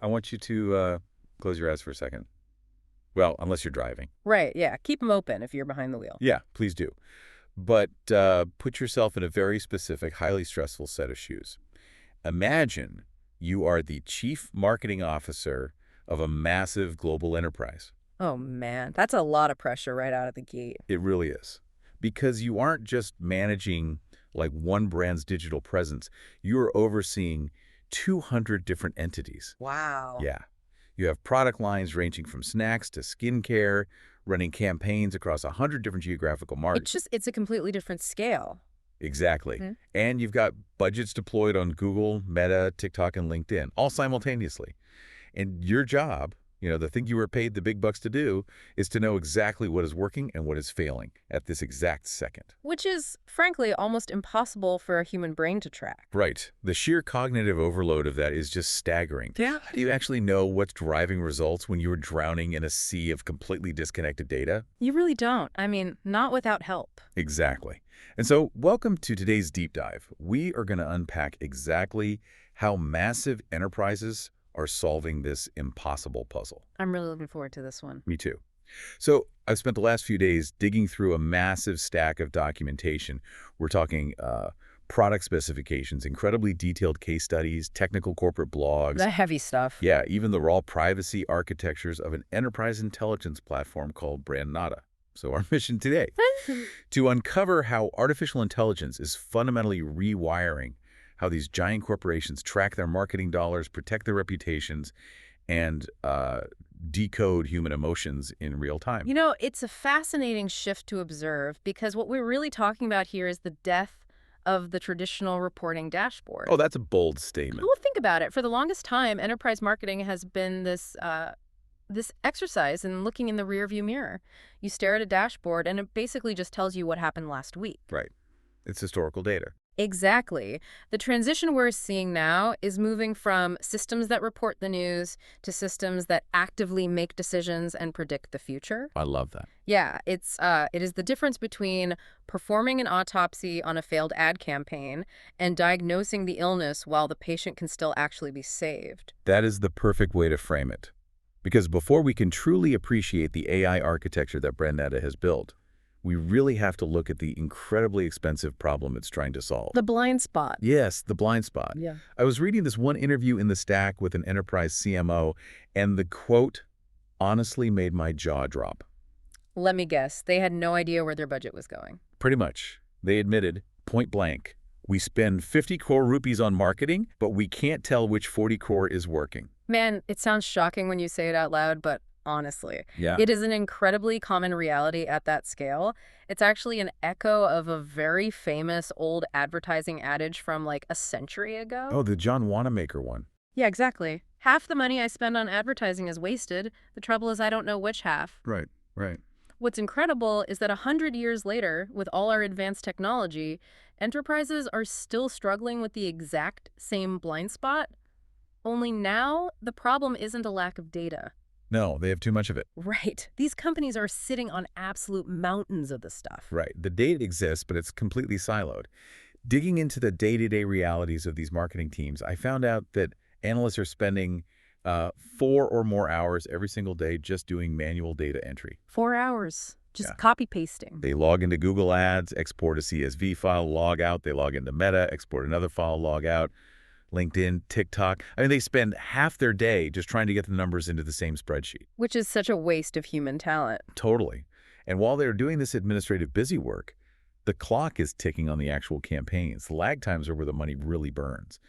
I want you to close your eyes for a second. Well, unless you're driving. Right, yeah. Keep them open if you're behind the wheel. Yeah, please do. But put yourself in a very specific, highly stressful set of shoes. Imagine you are the chief marketing officer of a massive global enterprise. Oh, man. That's a lot of pressure right out of the gate. It really is. Because you aren't just managing like one brand's digital presence. You're overseeing 200 different entities. Wow. Yeah. You have product lines ranging from snacks to skincare, running campaigns across 100 different geographical markets. It's a completely different scale. Exactly. Hmm? And you've got budgets deployed on Google, Meta, TikTok, and LinkedIn, all simultaneously. And your job, the thing you were paid the big bucks to do, is to know exactly what is working and what is failing at this exact second. Which is, frankly, almost impossible for a human brain to track. Right. The sheer cognitive overload of that is just staggering. Yeah. How do you actually know what's driving results when you're drowning in a sea of completely disconnected data? You really don't. I mean, not without help. Exactly. And so, welcome to today's deep dive. We are going to unpack exactly how massive enterprises are solving this impossible puzzle. I'm really looking forward to this one. Me too. So I've spent the last few days digging through a massive stack of documentation. We're talking product specifications, incredibly detailed case studies, technical corporate blogs. The heavy stuff. Yeah, even the raw privacy architectures of an enterprise intelligence platform called BrandNata. So our mission today, to uncover how artificial intelligence is fundamentally rewiring how these giant corporations track their marketing dollars, protect their reputations, and decode human emotions in real time. It's a fascinating shift to observe because what we're really talking about here is the death of the traditional reporting dashboard. Oh, that's a bold statement. Well, think about it. For the longest time, enterprise marketing has been this exercise in looking in the rearview mirror. You stare at a dashboard, and it basically just tells you what happened last week. Right. It's historical data. Exactly. The transition we're seeing now is moving from systems that report the news to systems that actively make decisions and predict the future. I love that. Yeah, it is the difference between performing an autopsy on a failed ad campaign and diagnosing the illness while the patient can still actually be saved. That is the perfect way to frame it. Because before we can truly appreciate the AI architecture that BrandNata has built, we really have to look at the incredibly expensive problem it's trying to solve. The blind spot. Yes, the blind spot. Yeah. I was reading this one interview in the stack with an enterprise CMO, and the quote honestly made my jaw drop. Let me guess. They had no idea where their budget was going. Pretty much. They admitted, point blank, we spend 50 crore rupees on marketing, but we can't tell which 40 crore is working. Man, it sounds shocking when you say it out loud, but honestly, Yeah. it is an incredibly common reality at that scale. It's actually an echo of a very famous old advertising adage from like a century ago. Oh, the John Wanamaker one. Yeah, exactly. Half the money I spend on advertising is wasted. The trouble is I don't know which half. Right. What's incredible is that 100 years later, with all our advanced technology, enterprises are still struggling with the exact same blind spot. Only now, the problem isn't a lack of data. No, they have too much of it. Right. These companies are sitting on absolute mountains of the stuff. Right. The data exists, but it's completely siloed. Digging into the day-to-day realities of these marketing teams, I found out that analysts are spending 4 or more hours every single day just doing manual data entry. 4 hours. Just Yeah. copy-pasting. They log into Google Ads, export a CSV file, log out. They log into Meta, export another file, log out. LinkedIn, TikTok. I mean, they spend half their day just trying to get the numbers into the same spreadsheet. Which is such a waste of human talent. Totally. And while they're doing this administrative busy work, the clock is ticking on the actual campaigns. The lag times are where the money really burns.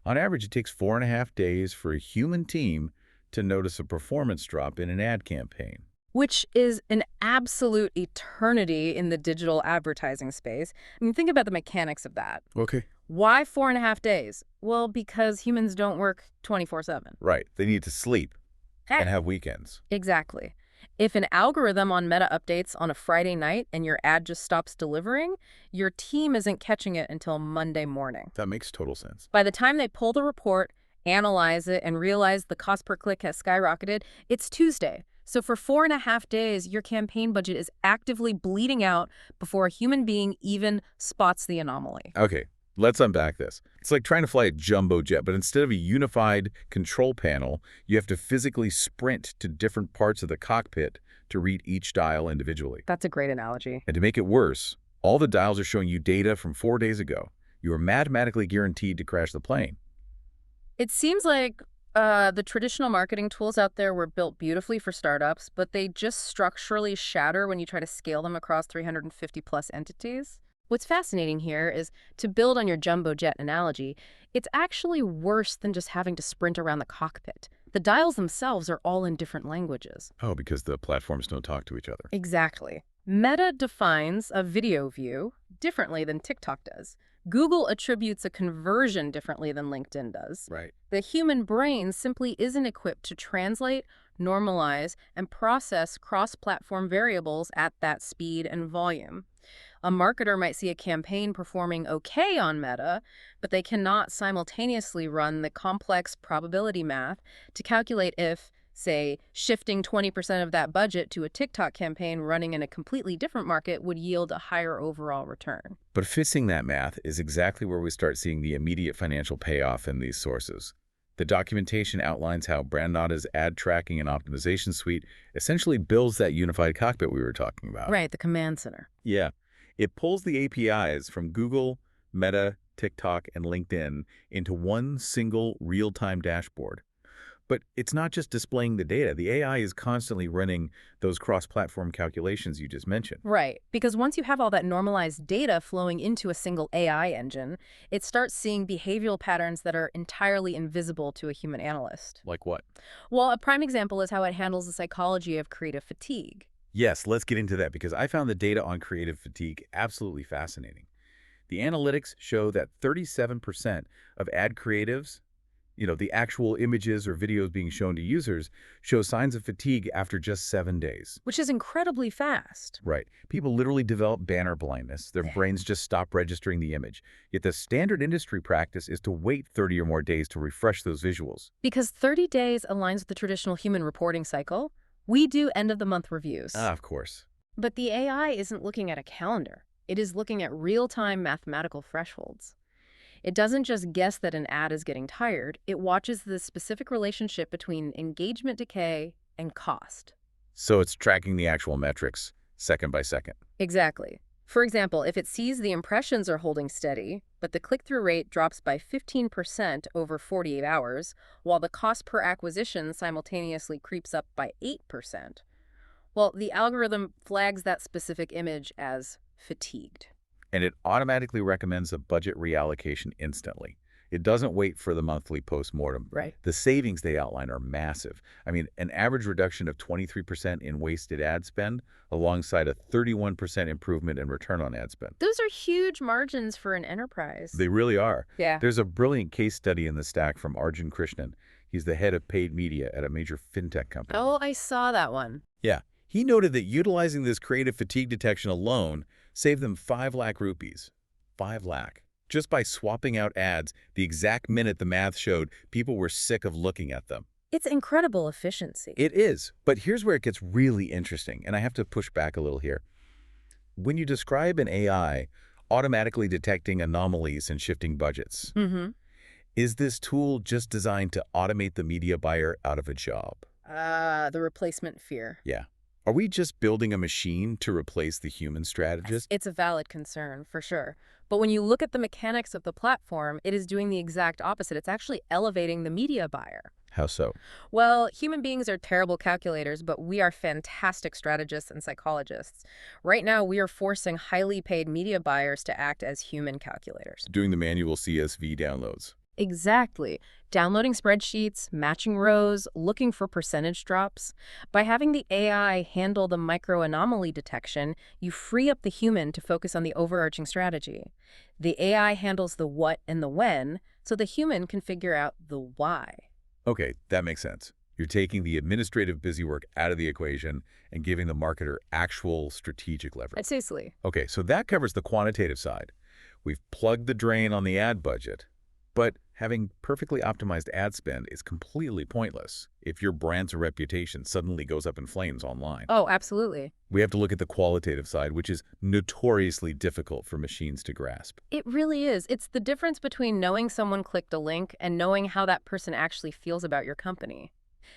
On average, it takes 4.5 days for a human team to notice a performance drop in an ad campaign. Which is an absolute eternity in the digital advertising space. I mean, think about the mechanics of that. Okay. Why 4.5 days? Well, because humans don't work 24/7. Right. They need to sleep and have weekends. Exactly. If an algorithm on Meta updates on a Friday night and your ad just stops delivering, your team isn't catching it until Monday morning. That makes total sense. By the time they pull the report, analyze it, and realize the cost per click has skyrocketed, it's Tuesday. So for 4.5 days, your campaign budget is actively bleeding out before a human being even spots the anomaly. Okay. Let's unpack this. It's like trying to fly a jumbo jet, but instead of a unified control panel, you have to physically sprint to different parts of the cockpit to read each dial individually. That's a great analogy. And to make it worse, all the dials are showing you data from 4 days ago. You are mathematically guaranteed to crash the plane. It seems like the traditional marketing tools out there were built beautifully for startups, but they just structurally shatter when you try to scale them across 350 plus entities. What's fascinating here is, to build on your jumbo jet analogy, it's actually worse than just having to sprint around the cockpit. The dials themselves are all in different languages. Oh, because the platforms don't talk to each other. Exactly. Meta defines a video view differently than TikTok does. Google attributes a conversion differently than LinkedIn does. Right. The human brain simply isn't equipped to translate, normalize, and process cross-platform variables at that speed and volume. A marketer might see a campaign performing okay on Meta, but they cannot simultaneously run the complex probability math to calculate if, say, shifting 20% of that budget to a TikTok campaign running in a completely different market would yield a higher overall return. But fixing that math is exactly where we start seeing the immediate financial payoff in these sources. The documentation outlines how BrandNata's ad tracking and optimization suite essentially builds that unified cockpit we were talking about. Right, the command center. Yeah. It pulls the APIs from Google, Meta, TikTok, and LinkedIn into one single real-time dashboard. But it's not just displaying the data. The AI is constantly running those cross-platform calculations you just mentioned. Right, because once you have all that normalized data flowing into a single AI engine, it starts seeing behavioral patterns that are entirely invisible to a human analyst. Like what? Well, a prime example is how it handles the psychology of creative fatigue. Yes, let's get into that because I found the data on creative fatigue absolutely fascinating. The analytics show that 37% of ad creatives, the actual images or videos being shown to users, show signs of fatigue after just 7 days. Which is incredibly fast. Right. People literally develop banner blindness. Their brains just stop registering the image. Yet the standard industry practice is to wait 30 or more days to refresh those visuals. Because 30 days aligns with the traditional human reporting cycle, we do end-of-the-month reviews. Of course. But the AI isn't looking at a calendar. It is looking at real-time mathematical thresholds. It doesn't just guess that an ad is getting tired. It watches the specific relationship between engagement decay and cost. So it's tracking the actual metrics, second by second. Exactly. For example, if it sees the impressions are holding steady, but the click-through rate drops by 15% over 48 hours, while the cost per acquisition simultaneously creeps up by 8%, well, the algorithm flags that specific image as fatigued. And it automatically recommends a budget reallocation instantly. It doesn't wait for the monthly postmortem. Right. The savings they outline are massive. I mean, an average reduction of 23% in wasted ad spend alongside a 31% improvement in return on ad spend. Those are huge margins for an enterprise. They really are. Yeah. There's a brilliant case study in the stack from Arjun Krishnan. He's the head of paid media at a major fintech company. Oh, I saw that one. Yeah. He noted that utilizing this creative fatigue detection alone saved them 5 lakh rupees. 5 lakh. Just by swapping out ads the exact minute the math showed people were sick of looking at them. It's incredible efficiency. It is, but here's where it gets really interesting, and I have to push back a little here. When you describe an AI automatically detecting anomalies and shifting budgets, is this tool just designed to automate the media buyer out of a job? The replacement fear. Yeah. Are we just building a machine to replace the human strategist? It's a valid concern, for sure. But when you look at the mechanics of the platform, it is doing the exact opposite. It's actually elevating the media buyer. How so? Well, human beings are terrible calculators, but we are fantastic strategists and psychologists. Right now, we are forcing highly paid media buyers to act as human calculators. Doing the manual CSV downloads. Exactly. Downloading spreadsheets, matching rows, looking for percentage drops. By having the AI handle the micro-anomaly detection, you free up the human to focus on the overarching strategy. The AI handles the what and the when, so the human can figure out the why. Okay, that makes sense. You're taking the administrative busywork out of the equation and giving the marketer actual strategic leverage. Precisely. Okay, so that covers the quantitative side. We've plugged the drain on the ad budget. But having perfectly optimized ad spend is completely pointless if your brand's reputation suddenly goes up in flames online. Oh, absolutely. We have to look at the qualitative side, which is notoriously difficult for machines to grasp. It really is. It's the difference between knowing someone clicked a link and knowing how that person actually feels about your company.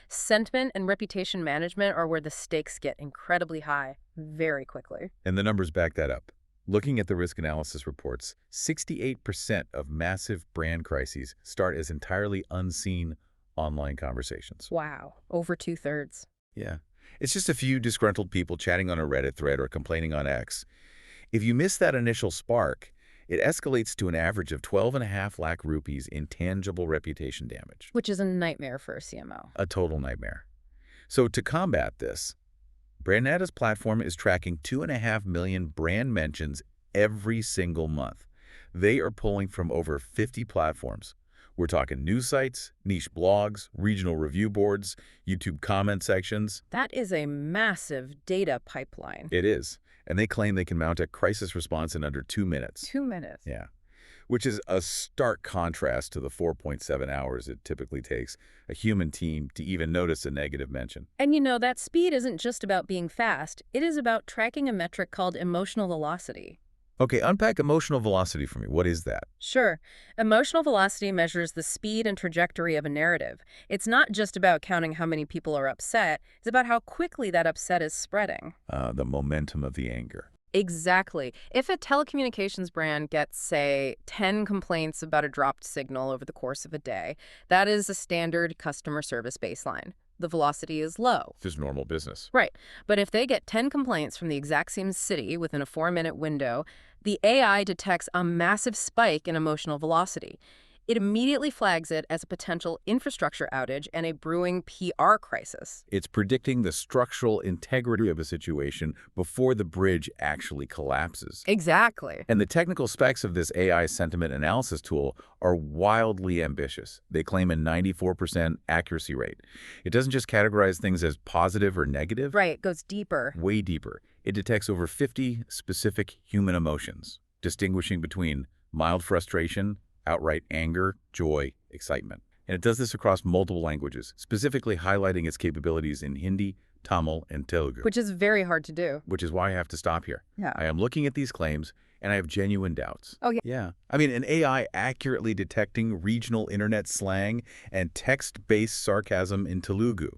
Sentiment and reputation management are where the stakes get incredibly high very quickly. And the numbers back that up. Looking at the risk analysis reports, 68% of massive brand crises start as entirely unseen online conversations. Wow, over 2/3. Yeah. It's just a few disgruntled people chatting on a Reddit thread or complaining on X. If you miss that initial spark, it escalates to an average of 12.5 lakh rupees in tangible reputation damage. Which is a nightmare for a CMO. A total nightmare. So to combat this, BrandNata's platform is tracking 2.5 million brand mentions every single month. They are pulling from over 50 platforms. We're talking news sites, niche blogs, regional review boards, YouTube comment sections. That is a massive data pipeline. It is. And they claim they can mount a crisis response in under 2 minutes. 2 minutes. Yeah. Which is a stark contrast to the 4.7 hours it typically takes a human team to even notice a negative mention. And that speed isn't just about being fast. It is about tracking a metric called emotional velocity. Okay, unpack emotional velocity for me. What is that? Sure. Emotional velocity measures the speed and trajectory of a narrative. It's not just about counting how many people are upset. It's about how quickly that upset is spreading. The momentum of the anger. Exactly. If a telecommunications brand gets, say, 10 complaints about a dropped signal over the course of a day, that is a standard customer service baseline. The velocity is low. Just normal business. Right. But if they get 10 complaints from the exact same city within a 4-minute window, the AI detects a massive spike in emotional velocity. It immediately flags it as a potential infrastructure outage and a brewing PR crisis. It's predicting the structural integrity of a situation before the bridge actually collapses. Exactly. And the technical specs of this AI sentiment analysis tool are wildly ambitious. They claim a 94% accuracy rate. It doesn't just categorize things as positive or negative. Right, it goes deeper. Way deeper. It detects over 50 specific human emotions, distinguishing between mild frustration, outright anger, joy, excitement. And it does this across multiple languages, specifically highlighting its capabilities in Hindi, Tamil, and Telugu. Which is very hard to do. Which is why I have to stop here. Yeah. I am looking at these claims, and I have genuine doubts. Oh, yeah. Yeah. I mean, an AI accurately detecting regional internet slang and text-based sarcasm in Telugu.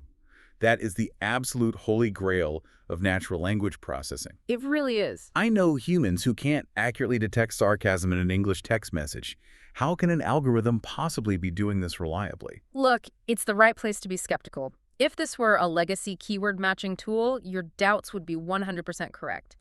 That is the absolute holy grail of natural language processing. It really is. I know humans who can't accurately detect sarcasm in an English text message. How can an algorithm possibly be doing this reliably? Look, it's the right place to be skeptical. If this were a legacy keyword matching tool, your doubts would be 100% correct.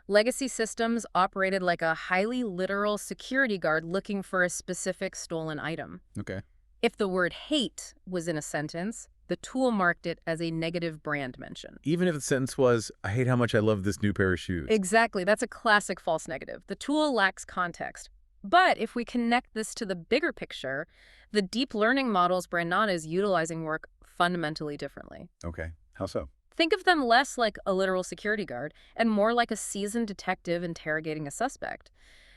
Legacy systems operated like a highly literal security guard looking for a specific stolen item. Okay. If the word hate was in a sentence, the tool marked it as a negative brand mention. Even if the sentence was, I hate how much I love this new pair of shoes. Exactly. That's a classic false negative. The tool lacks context. But if we connect this to the bigger picture, the deep learning models BrandNata is utilizing work fundamentally differently. Okay. How so? Think of them less like a literal security guard and more like a seasoned detective interrogating a suspect.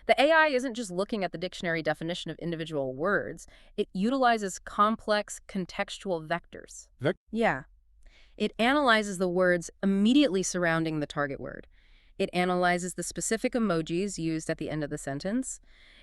The AI isn't just looking at the dictionary definition of individual words. It utilizes complex contextual vectors. Yeah. It analyzes the words immediately surrounding the target word. It analyzes the specific emojis used at the end of the sentence.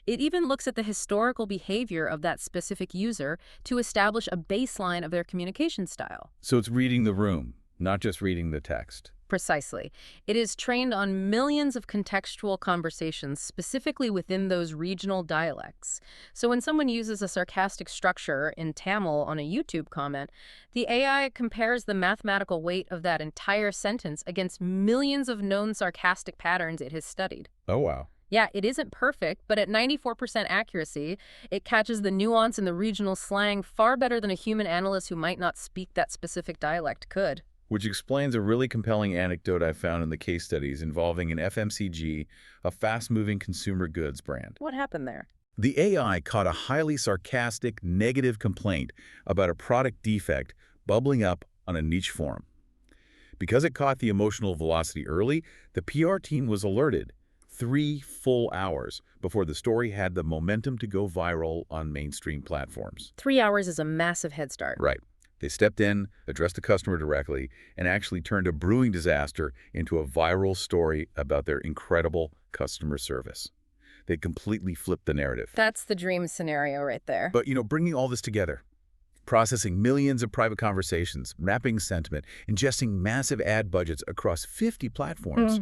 It even looks at the historical behavior of that specific user to establish a baseline of their communication style. So it's reading the room, not just reading the text. Precisely. It is trained on millions of contextual conversations specifically within those regional dialects. So when someone uses a sarcastic structure in Tamil on a YouTube comment, the AI compares the mathematical weight of that entire sentence against millions of known sarcastic patterns it has studied. Oh, wow. Yeah, it isn't perfect, but at 94% accuracy, it catches the nuance in the regional slang far better than a human analyst who might not speak that specific dialect could. Which explains a really compelling anecdote I found in the case studies involving an FMCG, a fast-moving consumer goods brand. What happened there? The AI caught a highly sarcastic, negative complaint about a product defect bubbling up on a niche forum. Because it caught the emotional velocity early, the PR team was alerted. 3 full hours before the story had the momentum to go viral on mainstream platforms. 3 hours is a massive head start. Right. They stepped in, addressed the customer directly, and actually turned a brewing disaster into a viral story about their incredible customer service. They completely flipped the narrative. That's the dream scenario right there. But, bringing all this together, processing millions of private conversations, mapping sentiment, ingesting massive ad budgets across 50 platforms,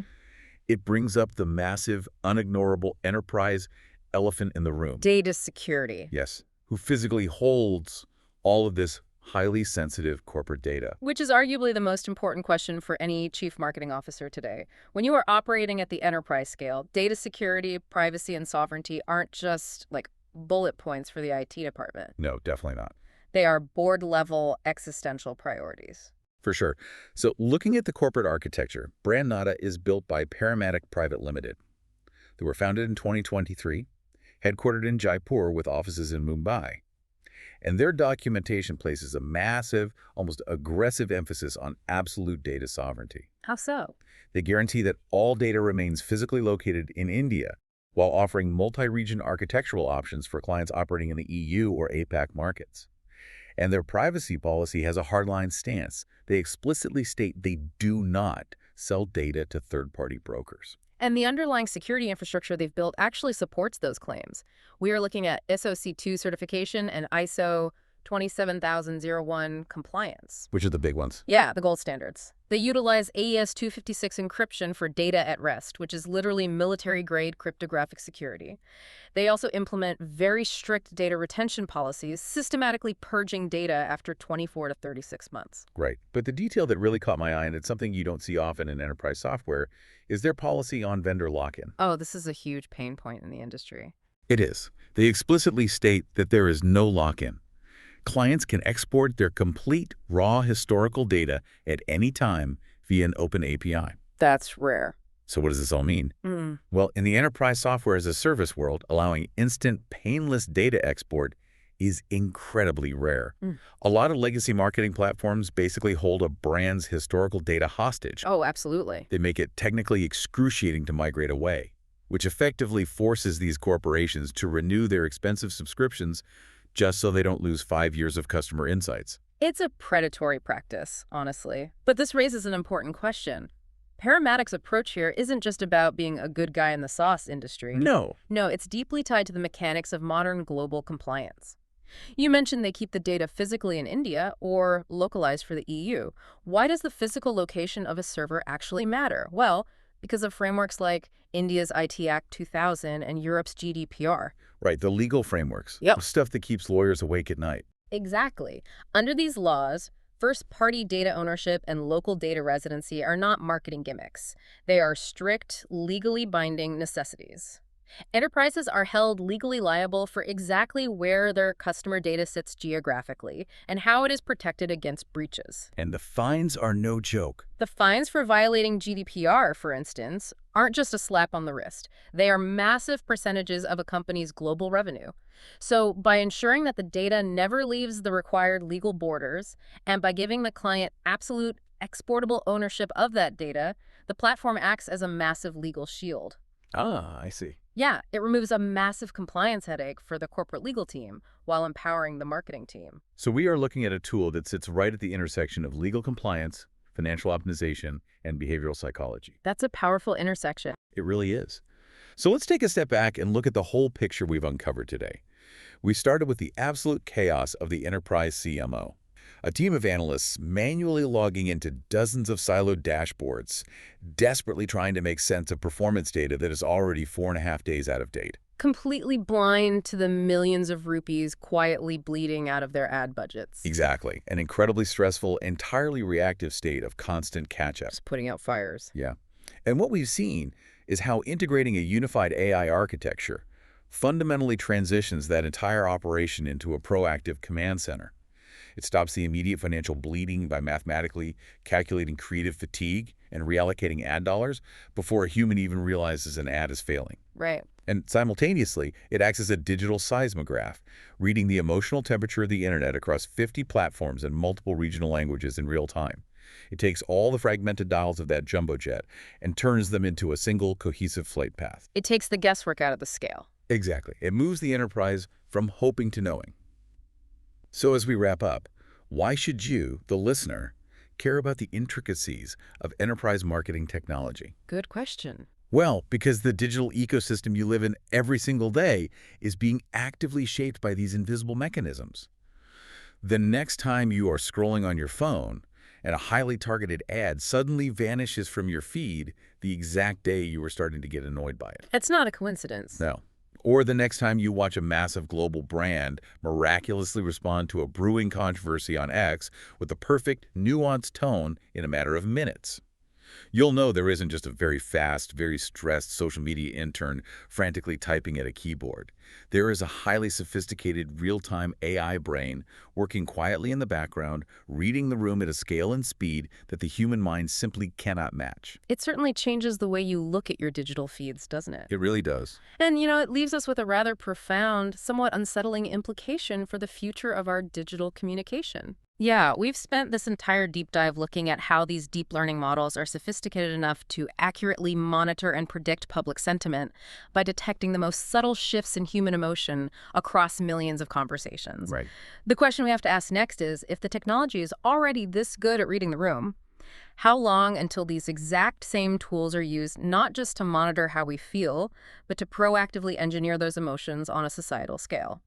it brings up the massive, unignorable enterprise elephant in the room. Data security. Yes, who physically holds all of this highly sensitive corporate data. Which is arguably the most important question for any chief marketing officer today. When you are operating at the enterprise scale, data security, privacy, and sovereignty aren't just like bullet points for the IT department. No, definitely not. They are board-level existential priorities. For sure. So looking at the corporate architecture, BrandNata is built by Paramatic Private Limited. They were founded in 2023, headquartered in Jaipur with offices in Mumbai. And their documentation places a massive, almost aggressive emphasis on absolute data sovereignty. How so? They guarantee that all data remains physically located in India while offering multi-region architectural options for clients operating in the EU or APAC markets. And their privacy policy has a hardline stance. They explicitly state they do not sell data to third-party brokers. And the underlying security infrastructure they've built actually supports those claims. We are looking at SOC 2 certification and ISO 27001 compliance. Which are the big ones? Yeah, the gold standards. They utilize AES 256 encryption for data at rest, which is literally military-grade cryptographic security. They also implement very strict data retention policies, systematically purging data after 24 to 36 months. Right. But the detail that really caught my eye, and it's something you don't see often in enterprise software, is their policy on vendor lock-in. Oh, this is a huge pain point in the industry. It is. They explicitly state that there is no lock-in. Clients can export their complete raw historical data at any time via an open API. That's rare. So what does this all mean? Well, in the enterprise software as a service world, allowing instant, painless data export is incredibly rare. A lot of legacy marketing platforms basically hold a brand's historical data hostage. Oh, absolutely. They make it technically excruciating to migrate away, which effectively forces these corporations to renew their expensive subscriptions just so they don't lose 5 years of customer insights. It's a predatory practice, honestly. But this raises an important question. Paramatic's approach here isn't just about being a good guy in the sauce industry. No. No, it's deeply tied to the mechanics of modern global compliance. You mentioned they keep the data physically in India or localized for the EU. Why does the physical location of a server actually matter? Well, because of frameworks like India's IT Act 2000 and Europe's GDPR. Right, the legal frameworks. Yep. Stuff that keeps lawyers awake at night. Exactly. Under these laws, first-party data ownership and local data residency are not marketing gimmicks. They are strict, legally binding necessities. Enterprises are held legally liable for exactly where their customer data sits geographically and how it is protected against breaches. And the fines are no joke. The fines for violating GDPR, for instance, aren't just a slap on the wrist. They are massive percentages of a company's global revenue. So by ensuring that the data never leaves the required legal borders, and by giving the client absolute exportable ownership of that data, the platform acts as a massive legal shield. Ah, I see. Yeah, it removes a massive compliance headache for the corporate legal team while empowering the marketing team. So we are looking at a tool that sits right at the intersection of legal compliance, financial optimization, and behavioral psychology. That's a powerful intersection. It really is. So let's take a step back and look at the whole picture we've uncovered today. We started with the absolute chaos of the enterprise CMO. A team of analysts manually logging into dozens of siloed dashboards, desperately trying to make sense of performance data that is already 4.5 days out of date. Completely blind to the millions of rupees quietly bleeding out of their ad budgets. Exactly. An incredibly stressful, entirely reactive state of constant catch-up. Just putting out fires. Yeah. And what we've seen is how integrating a unified AI architecture fundamentally transitions that entire operation into a proactive command center. It stops the immediate financial bleeding by mathematically calculating creative fatigue and reallocating ad dollars before a human even realizes an ad is failing. Right. And simultaneously, it acts as a digital seismograph, reading the emotional temperature of the internet across 50 platforms and multiple regional languages in real time. It takes all the fragmented dials of that jumbo jet and turns them into a single cohesive flight path. It takes the guesswork out of the scale. Exactly. It moves the enterprise from hoping to knowing. So as we wrap up, why should you, the listener, care about the intricacies of enterprise marketing technology? Good question. Well, because the digital ecosystem you live in every single day is being actively shaped by these invisible mechanisms. The next time you are scrolling on your phone and a highly targeted ad suddenly vanishes from your feed the exact day you were starting to get annoyed by it. It's not a coincidence. No. Or the next time you watch a massive global brand miraculously respond to a brewing controversy on X with the perfect, nuanced tone in a matter of minutes. You'll know there isn't just a very fast, very stressed social media intern frantically typing at a keyboard. There is a highly sophisticated real-time AI brain working quietly in the background, reading the room at a scale and speed that the human mind simply cannot match. It certainly changes the way you look at your digital feeds, doesn't it? It really does. And, it leaves us with a rather profound, somewhat unsettling implication for the future of our digital communication. Yeah, we've spent this entire deep dive looking at how these deep learning models are sophisticated enough to accurately monitor and predict public sentiment by detecting the most subtle shifts in human emotion across millions of conversations. Right. The question we have to ask next is, if the technology is already this good at reading the room, how long until these exact same tools are used not just to monitor how we feel, but to proactively engineer those emotions on a societal scale?